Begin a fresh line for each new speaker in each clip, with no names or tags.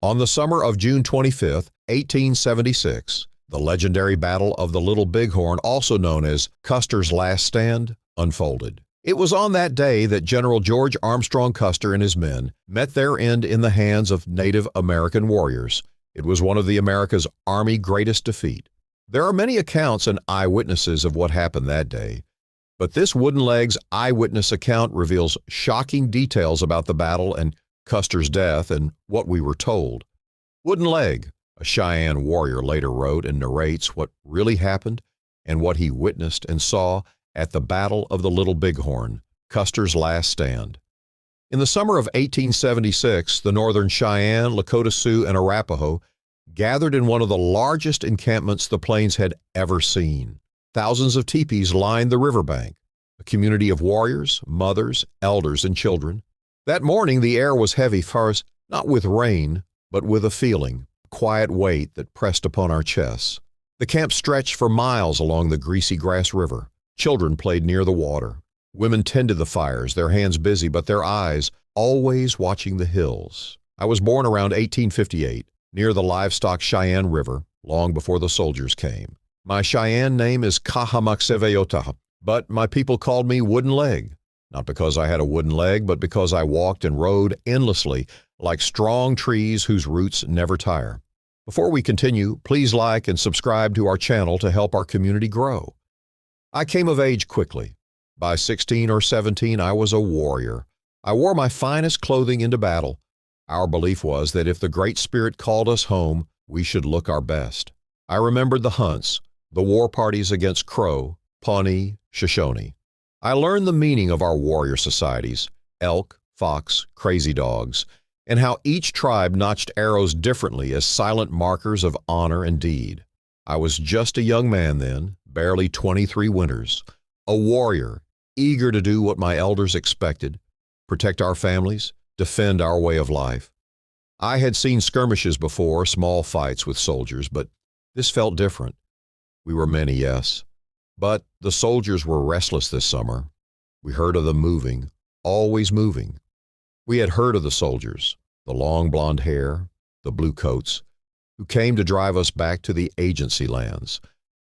On the summer of June 25, 1876, the legendary Battle of the Little Bighorn, also known as Custer's Last Stand, unfolded. It was on that day that General George Armstrong Custer and his men met their end in the hands of Native American warriors. It was one of the America's Army greatest defeat. There are many accounts and eyewitnesses of what happened that day, but this Wooden Leg's eyewitness account reveals shocking details about the battle and Custer's death and what we were told. Wooden Leg, a Cheyenne warrior, later wrote and narrates what really happened and what he witnessed and saw at the Battle of the Little Bighorn, Custer's Last Stand. In the summer of 1876, the Northern Cheyenne, Lakota Sioux, and Arapaho gathered in one of the largest encampments the plains had ever seen. Thousands of tipis lined the riverbank, a community of warriors, mothers, elders, and children. That morning the air was heavy for us, not with rain, but with a feeling, a quiet weight that pressed upon our chests. The camp stretched for miles along the greasy grass river. Children played near the water. Women tended the fires, their hands busy, but their eyes always watching the hills. I was born around 1858, near the livestock Cheyenne River, long before the soldiers came. My Cheyenne name is Kahamakseveyota, but my people called me Wooden Leg, not because I had a wooden leg, but because I walked and rode endlessly like strong trees whose roots never tire. Before we continue, please like and subscribe to our channel to help our community grow. I came of age quickly. By 16 or 17, I was a warrior. I wore my finest clothing into battle. Our belief was that if the Great Spirit called us home, we should look our best. I remembered the hunts, the war parties against Crow, Pawnee, Shoshone. I learned the meaning of our warrior societies, elk, fox, crazy dogs, and how each tribe notched arrows differently as silent markers of honor and deed. I was just a young man then, barely 23 winters, a warrior, eager to do what my elders expected, protect our families, defend our way of life. I had seen skirmishes before, small fights with soldiers, but this felt different. We were many, yes, but the soldiers were restless this summer. We heard of them moving, always moving. We had heard of the soldiers, the long blonde hair, the blue coats, who came to drive us back to the agency lands,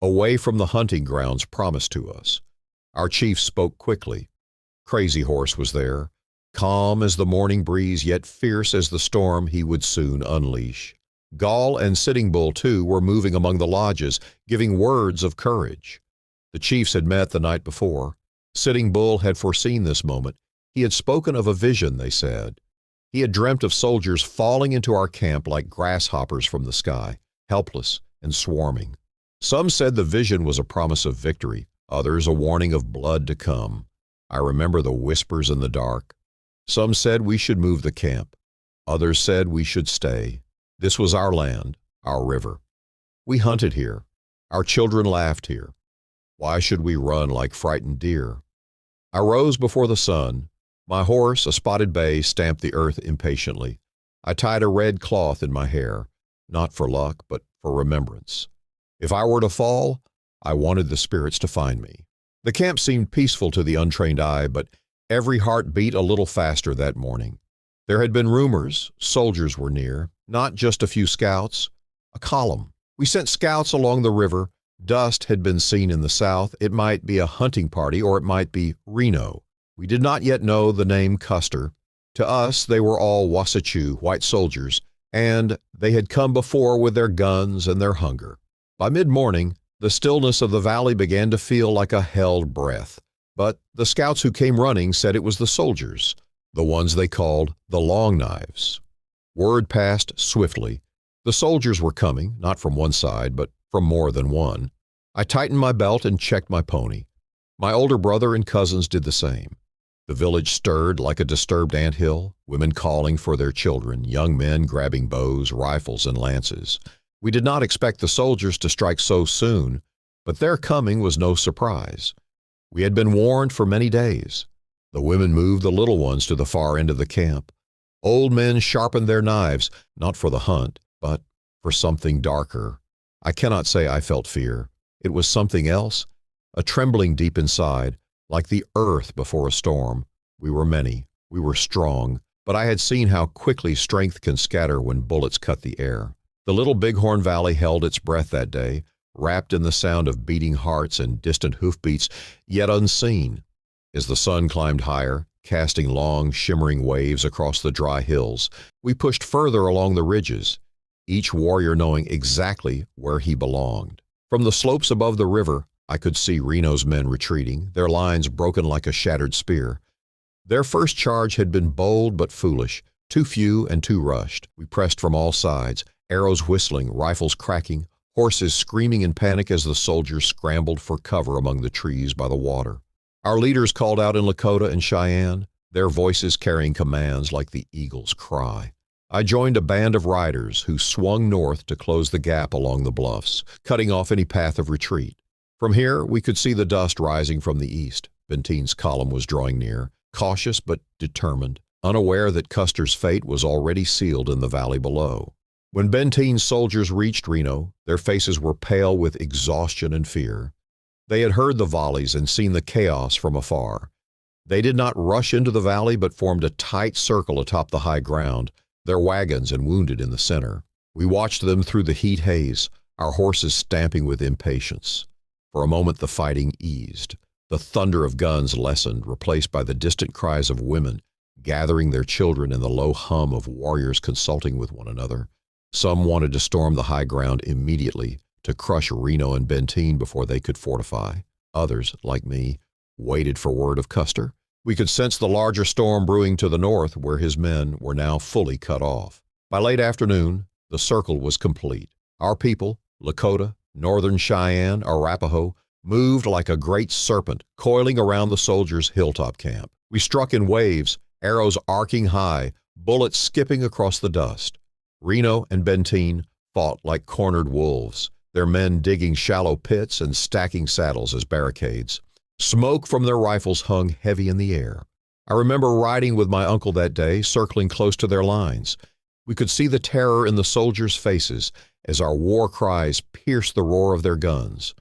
away from the hunting grounds promised to us. Our chief spoke quickly. Crazy Horse was there, calm as the morning breeze, yet fierce as the storm he would soon unleash. Gall and Sitting Bull, too, were moving among the lodges, giving words of courage. The chiefs had met the night before. Sitting Bull had foreseen this moment. He had spoken of a vision, they said. He had dreamt of soldiers falling into our camp like grasshoppers from the sky, helpless and swarming. Some said the vision was a promise of victory, others a warning of blood to come. I remember the whispers in the dark. Some said we should move the camp. Others said we should stay. This was our land, our river. We hunted here. Our children laughed here. Why should we run like frightened deer? I rose before the sun. My horse, a spotted bay, stamped the earth impatiently. I tied a red cloth in my hair, not for luck, but for remembrance. If I were to fall, I wanted the spirits to find me. The camp seemed peaceful to the untrained eye, but every heart beat a little faster that morning. There had been rumors, soldiers were near, not just a few scouts, a column. We sent scouts along the river. Dust had been seen in the south. It might be a hunting party or it might be Reno. We did not yet know the name Custer. To us, they were all Wasatch white soldiers, and they had come before with their guns and their hunger. By mid-morning, the stillness of the valley began to feel like a held breath. But the scouts who came running said it was the soldiers, the ones they called the Long Knives. Word passed swiftly. The soldiers were coming, not from one side, but from more than one. I tightened my belt and checked my pony. My older brother and cousins did the same. The village stirred like a disturbed anthill, women calling for their children, young men grabbing bows, rifles, and lances. We did not expect the soldiers to strike so soon, but their coming was no surprise. We had been warned for many days. The women moved the little ones to the far end of the camp. Old men sharpened their knives, not for the hunt, but for something darker. I cannot say I felt fear. It was something else, a trembling deep inside, like the earth before a storm. We were many, we were strong, but I had seen how quickly strength can scatter when bullets cut the air. The little Bighorn Valley held its breath that day, wrapped in the sound of beating hearts and distant hoofbeats, yet unseen. As the sun climbed higher, casting long, shimmering waves across the dry hills, we pushed further along the ridges, each warrior knowing exactly where he belonged. From the slopes above the river, I could see Reno's men retreating, their lines broken like a shattered spear. Their first charge had been bold but foolish, too few and too rushed. We pressed from all sides, arrows whistling, rifles cracking, horses screaming in panic as the soldiers scrambled for cover among the trees by the water. Our leaders called out in Lakota and Cheyenne, their voices carrying commands like the eagle's cry. I joined a band of riders who swung north to close the gap along the bluffs, cutting off any path of retreat. From here, we could see the dust rising from the east. Benteen's column was drawing near, cautious but determined, unaware that Custer's fate was already sealed in the valley below. When Benteen's soldiers reached Reno, their faces were pale with exhaustion and fear. They had heard the volleys and seen the chaos from afar. They did not rush into the valley but formed a tight circle atop the high ground, their wagons and wounded in the center. We watched them through the heat haze, our horses stamping with impatience. For a moment the fighting eased. The thunder of guns lessened, replaced by the distant cries of women, gathering their children and the low hum of warriors consulting with one another. Some wanted to storm the high ground immediately, to crush Reno and Benteen before they could fortify. Others, like me, waited for word of Custer. We could sense the larger storm brewing to the north, where his men were now fully cut off. By late afternoon, the circle was complete. Our people, Lakota, Northern Cheyenne, Arapaho, moved like a great serpent, coiling around the soldiers' hilltop camp. We struck in waves, arrows arcing high, bullets skipping across the dust. Reno and Benteen fought like cornered wolves, their men digging shallow pits and stacking saddles as barricades. Smoke from their rifles hung heavy in the air. I remember riding with my uncle that day, circling close to their lines. We could see the terror in the soldiers' faces as our war cries pierced the roar of their guns.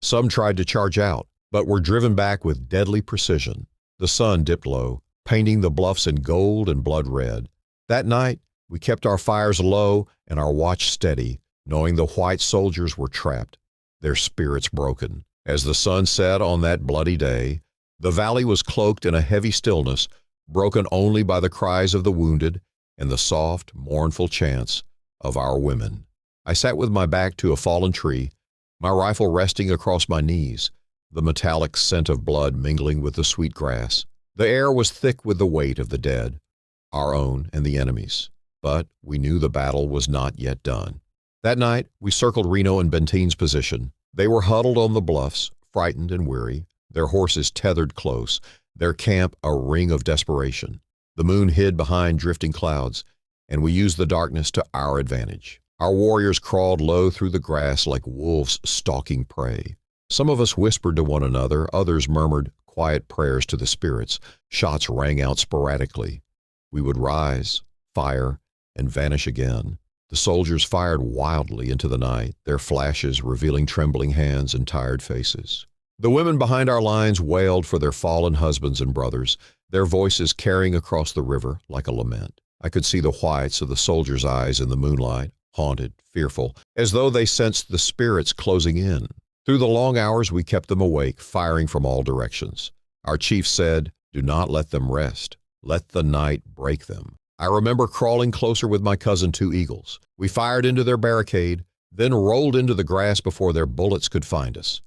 Some tried to charge out, but were driven back with deadly precision. The sun dipped low, painting the bluffs in gold and blood red. That night, we kept our fires low and our watch steady, knowing the white soldiers were trapped, their spirits broken. As the sun set on that bloody day, the valley was cloaked in a heavy stillness, broken only by the cries of the wounded and the soft, mournful chants of our women. I sat with my back to a fallen tree, my rifle resting across my knees, the metallic scent of blood mingling with the sweet grass. The air was thick with the weight of the dead, our own and the enemy's. But we knew the battle was not yet done. That night, we circled Reno and Benteen's position. They were huddled on the bluffs, frightened and weary, their horses tethered close, their camp a ring of desperation. The moon hid behind drifting clouds, and we used the darkness to our advantage. Our warriors crawled low through the grass like wolves stalking prey. Some of us whispered to one another, others murmured quiet prayers to the spirits. Shots rang out sporadically. We would rise, fire, and vanish again. The soldiers fired wildly into the night, their flashes revealing trembling hands and tired faces. The women behind our lines wailed for their fallen husbands and brothers, their voices carrying across the river like a lament. I could see the whites of the soldiers' eyes in the moonlight, haunted, fearful, as though they sensed the spirits closing in. Through the long hours we kept them awake, firing from all directions. Our chief said, "Do not let them rest. Let the night break them." I remember crawling closer with my cousin Two Eagles. We fired into their barricade, then rolled into the grass before their bullets could find us.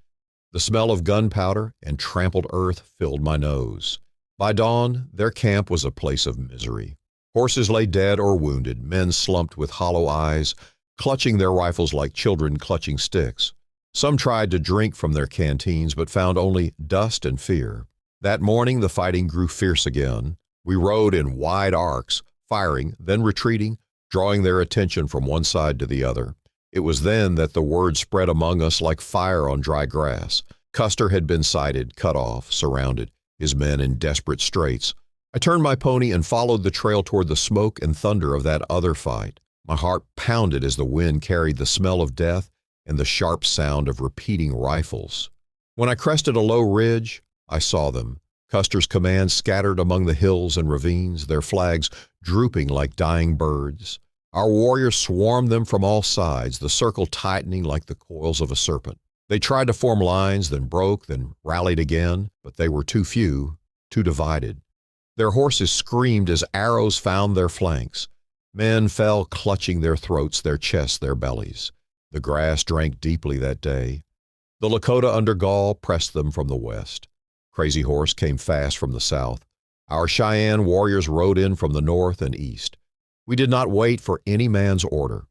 The smell of gunpowder and trampled earth filled my nose. By dawn, their camp was a place of misery. Horses lay dead or wounded, men slumped with hollow eyes, clutching their rifles like children clutching sticks. Some tried to drink from their canteens, but found only dust and fear. That morning, the fighting grew fierce again. We rode in wide arcs, firing, then retreating, drawing their attention from one side to the other. It was then that the word spread among us like fire on dry grass. Custer had been sighted, cut off, surrounded, his men in desperate straits. I turned my pony and followed the trail toward the smoke and thunder of that other fight. My heart pounded as the wind carried the smell of death and the sharp sound of repeating rifles. When I crested a low ridge, I saw them, Custer's command scattered among the hills and ravines, their flags drooping like dying birds. Our warriors swarmed them from all sides, the circle tightening like the coils of a serpent. They tried to form lines, then broke, then rallied again, but they were too few, too divided. Their horses screamed as arrows found their flanks. Men fell clutching their throats, their chests, their bellies. The grass drank deeply that day. The Lakota under Gall pressed them from the west. Crazy Horse came fast from the south. Our Cheyenne warriors rode in from the north and east. We did not wait for any man's order.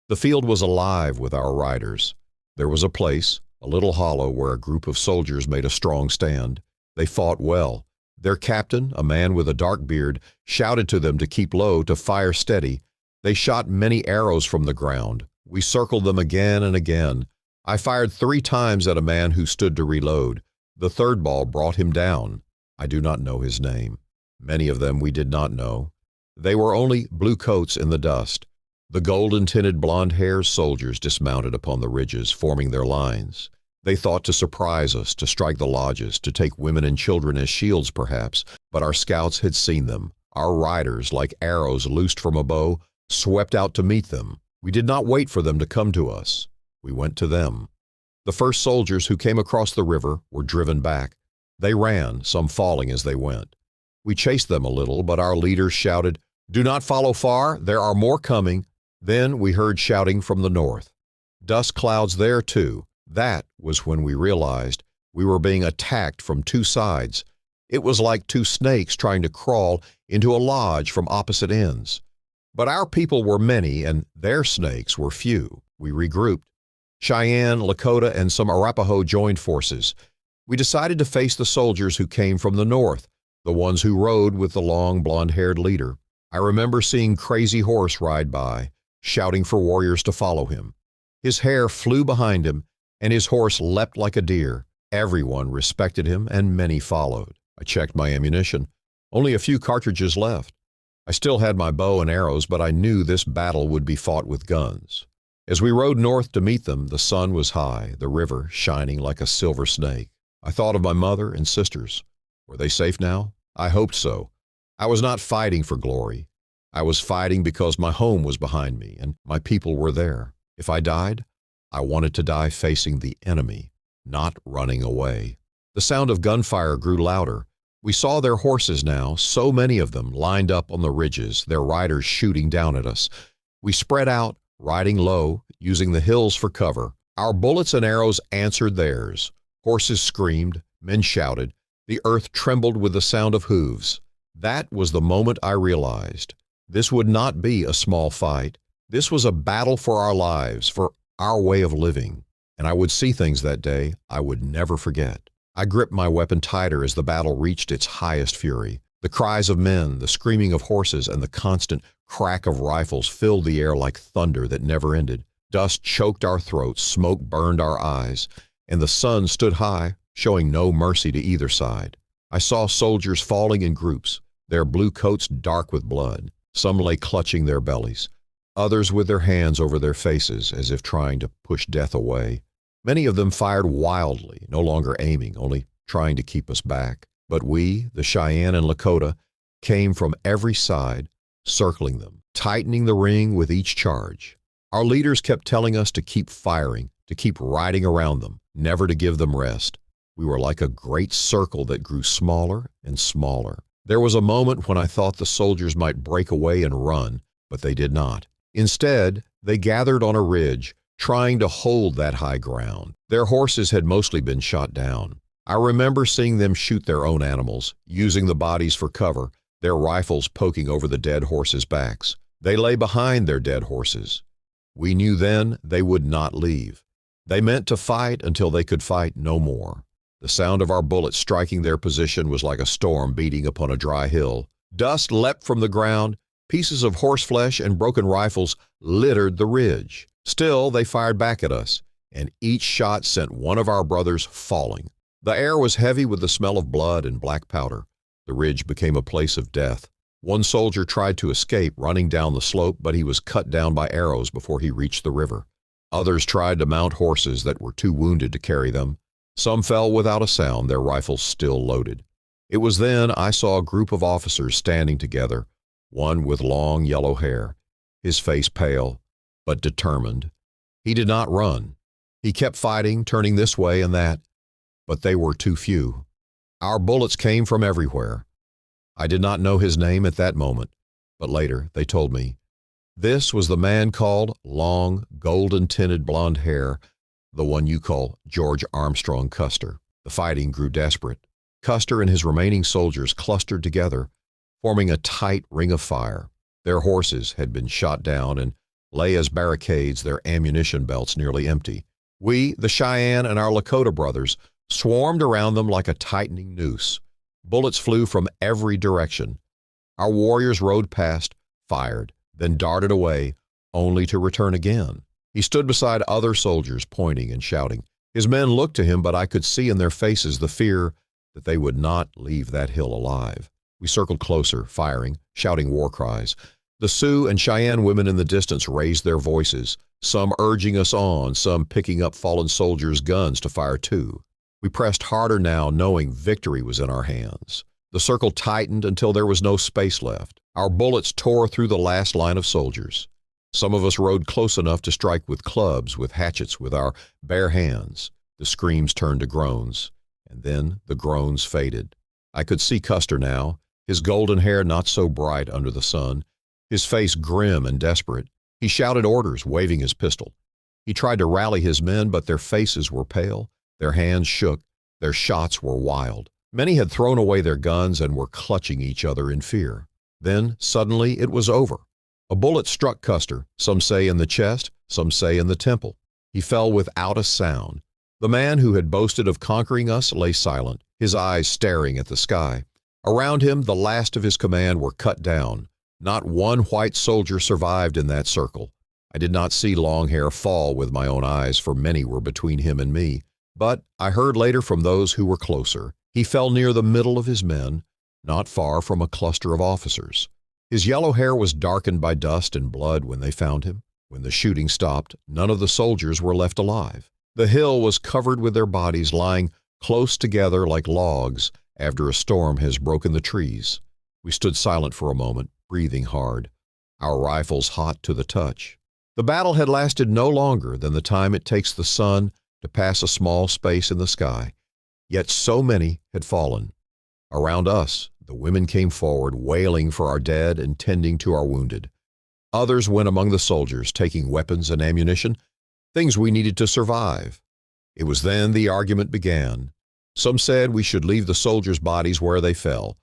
The field was alive with our riders. There was a place, a little hollow, where a group of soldiers made a strong stand. They fought well. Their captain, a man with a dark beard, shouted to them to keep low, to fire steady. They shot many arrows from the ground. We circled them again and again. I fired 3 times at a man who stood to reload. The third ball brought him down. I do not know his name. Many of them we did not know. They were only blue coats in the dust. The golden-tinted blonde-haired soldiers dismounted upon the ridges, forming their lines. They thought to surprise us, to strike the lodges, to take women and children as shields perhaps, but our scouts had seen them. Our riders, like arrows loosed from a bow, swept out to meet them. We did not wait for them to come to us. We went to them. The first soldiers who came across the river were driven back. They ran, some falling as they went. We chased them a little, but our leaders shouted, "Do not follow far, there are more coming." Then we heard shouting from the north. Dust clouds there too. That was when we realized we were being attacked from 2 sides. It was like 2 snakes trying to crawl into a lodge from opposite ends. But our people were many and their snakes were few. We regrouped. Cheyenne, Lakota, and some Arapaho joined forces. We decided to face the soldiers who came from the north, the ones who rode with the long blonde-haired leader. I remember seeing Crazy Horse ride by, shouting for warriors to follow him. His hair flew behind him, and his horse leapt like a deer. Everyone respected him, and many followed. I checked my ammunition. Only a few cartridges left. I still had my bow and arrows, but I knew this battle would be fought with guns. As we rode north to meet them, the sun was high, the river shining like a silver snake. I thought of my mother and sisters. Were they safe now? I hoped so. I was not fighting for glory. I was fighting because my home was behind me and my people were there. If I died, I wanted to die facing the enemy, not running away. The sound of gunfire grew louder. We saw their horses now, so many of them lined up on the ridges, their riders shooting down at us. We spread out, riding low, using the hills for cover. Our bullets and arrows answered theirs. Horses screamed, men shouted. The earth trembled with the sound of hooves. That was the moment I realized. This would not be a small fight. This was a battle for our lives, for our way of living. And I would see things that day I would never forget. I gripped my weapon tighter as the battle reached its highest fury. The cries of men, the screaming of horses, and the constant crack of rifles filled the air like thunder that never ended. Dust choked our throats, smoke burned our eyes, and the sun stood high, showing no mercy to either side. I saw soldiers falling in groups, their blue coats dark with blood. Some lay clutching their bellies, others with their hands over their faces as if trying to push death away. Many of them fired wildly, no longer aiming, only trying to keep us back. But we, the Cheyenne and Lakota, came from every side, circling them, tightening the ring with each charge. Our leaders kept telling us to keep firing, to keep riding around them, never to give them rest. We were like a great circle that grew smaller and smaller. There was a moment when I thought the soldiers might break away and run, but they did not. Instead, they gathered on a ridge, trying to hold that high ground. Their horses had mostly been shot down. I remember seeing them shoot their own animals, using the bodies for cover, their rifles poking over the dead horses' backs. They lay behind their dead horses. We knew then they would not leave. They meant to fight until they could fight no more. The sound of our bullets striking their position was like a storm beating upon a dry hill. Dust leapt from the ground. Pieces of horseflesh and broken rifles littered the ridge. Still, they fired back at us, and each shot sent one of our brothers falling. The air was heavy with the smell of blood and black powder. The ridge became a place of death. One soldier tried to escape, running down the slope, but he was cut down by arrows before he reached the river. Others tried to mount horses that were too wounded to carry them. Some fell without a sound, their rifles still loaded. It was then I saw a group of officers standing together, one with long yellow hair, his face pale, but determined. He did not run. He kept fighting, turning this way and that, but they were too few. Our bullets came from everywhere. I did not know his name at that moment, but later they told me. This was the man called long, golden-tinted blonde hair, the one you call George Armstrong Custer. The fighting grew desperate. Custer and his remaining soldiers clustered together, forming a tight ring of fire. Their horses had been shot down and lay as barricades, their ammunition belts nearly empty. We, the Cheyenne and our Lakota brothers, swarmed around them like a tightening noose. Bullets flew from every direction. Our warriors rode past, fired, then darted away, only to return again. He stood beside other soldiers, pointing and shouting. His men looked to him, but I could see in their faces the fear that they would not leave that hill alive. We circled closer, firing, shouting war cries. The Sioux and Cheyenne women in the distance raised their voices, some urging us on, some picking up fallen soldiers' guns to fire too. We pressed harder now, knowing victory was in our hands. The circle tightened until there was no space left. Our bullets tore through the last line of soldiers. Some of us rode close enough to strike with clubs, with hatchets, with our bare hands. The screams turned to groans, and then the groans faded. I could see Custer now, his golden hair not so bright under the sun, his face grim and desperate. He shouted orders, waving his pistol. He tried to rally his men, but their faces were pale, their hands shook, their shots were wild. Many had thrown away their guns and were clutching each other in fear. Then, suddenly, it was over. A bullet struck Custer, some say in the chest, some say in the temple. He fell without a sound. The man who had boasted of conquering us lay silent, his eyes staring at the sky. Around him, the last of his command were cut down. Not one white soldier survived in that circle. I did not see Longhair fall with my own eyes, for many were between him and me. But I heard later from those who were closer. He fell near the middle of his men, not far from a cluster of officers. His yellow hair was darkened by dust and blood when they found him. When the shooting stopped, none of the soldiers were left alive. The hill was covered with their bodies lying close together like logs after a storm has broken the trees. We stood silent for a moment, breathing hard, our rifles hot to the touch. The battle had lasted no longer than the time it takes the sun to pass a small space in the sky, yet so many had fallen. Around us, the women came forward, wailing for our dead and tending to our wounded. Others went among the soldiers, taking weapons and ammunition, things we needed to survive. It was then the argument began. Some said we should leave the soldiers' bodies where they fell.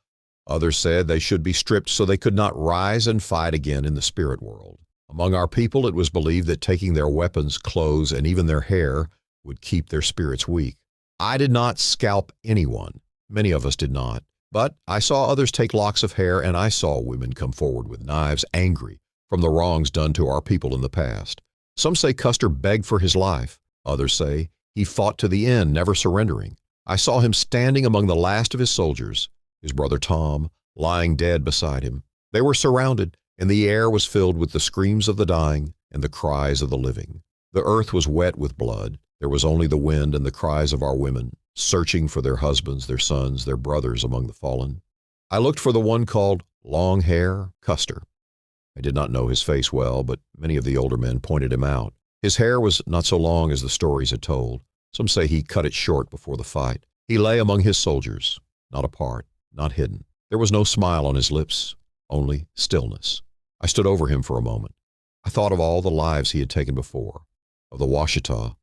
Others said they should be stripped so they could not rise and fight again in the spirit world. Among our people, it was believed that taking their weapons, clothes, and even their hair would keep their spirits weak. I did not scalp anyone. Many of us did not. But I saw others take locks of hair, and I saw women come forward with knives, angry from the wrongs done to our people in the past. Some say Custer begged for his life. Others say he fought to the end, never surrendering. I saw him standing among the last of his soldiers, his brother Tom lying dead beside him. They were surrounded, and the air was filled with the screams of the dying and the cries of the living. The earth was wet with blood. There was only the wind and the cries of our women, searching for their husbands, their sons, their brothers among the fallen. I looked for the one called Longhair Custer. I did not know his face well, but many of the older men pointed him out. His hair was not so long as the stories had told. Some say he cut it short before the fight. He lay among his soldiers, not apart, not hidden. There was no smile on his lips, only stillness. I stood over him for a moment. I thought of all the lives he had taken before, of the Washita,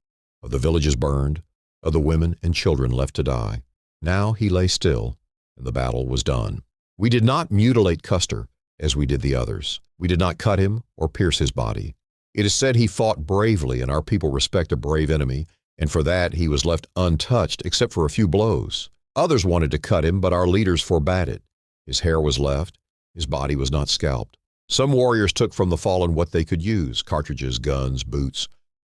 of the villages burned, of the women and children left to die. Now he lay still, and the battle was done. We did not mutilate Custer as we did the others. We did not cut him or pierce his body. It is said he fought bravely, and our people respect a brave enemy, and for that he was left untouched except for a few blows. Others wanted to cut him, but our leaders forbade it. His hair was left. His body was not scalped. Some warriors took from the fallen what they could use, cartridges, guns, boots.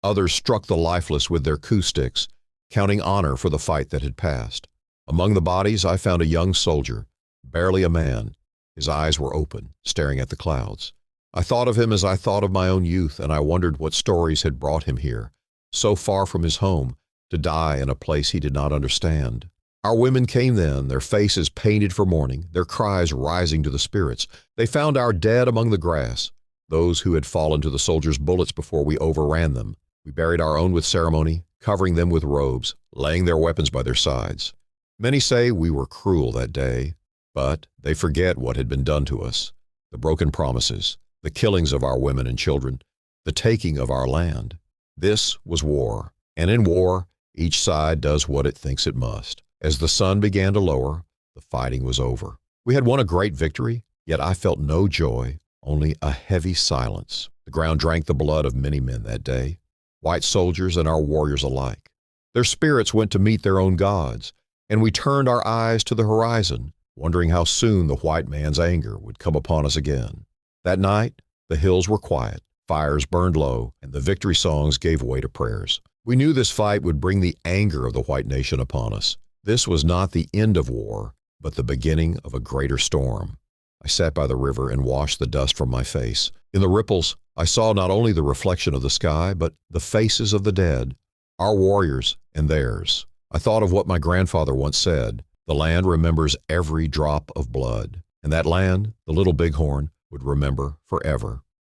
Others struck the lifeless with their coup sticks, counting honor for the fight that had passed. Among the bodies, I found a young soldier, barely a man. His eyes were open, staring at the clouds. I thought of him as I thought of my own youth, and I wondered what stories had brought him here, so far from his home, to die in a place he did not understand. Our women came then, their faces painted for mourning, their cries rising to the spirits. They found our dead among the grass, those who had fallen to the soldiers' bullets before we overran them. We buried our own with ceremony, covering them with robes, laying their weapons by their sides. Many say we were cruel that day, but they forget what had been done to us, the broken promises, the killings of our women and children, the taking of our land. This was war, and in war, each side does what it thinks it must. As the sun began to lower, the fighting was over. We had won a great victory, yet I felt no joy, only a heavy silence. The ground drank the blood of many men that day, white soldiers and our warriors alike. Their spirits went to meet their own gods, and we turned our eyes to the horizon, wondering how soon the white man's anger would come upon us again. That night, the hills were quiet, fires burned low, and the victory songs gave way to prayers. We knew this fight would bring the anger of the white nation upon us. This was not the end of war, but the beginning of a greater storm. I sat by the river and washed the dust from my face. In the ripples, I saw not only the reflection of the sky, but the faces of the dead, our warriors and theirs. I thought of what my grandfather once said, "The land remembers every drop of blood," and that land, the Little Bighorn, would remember forever.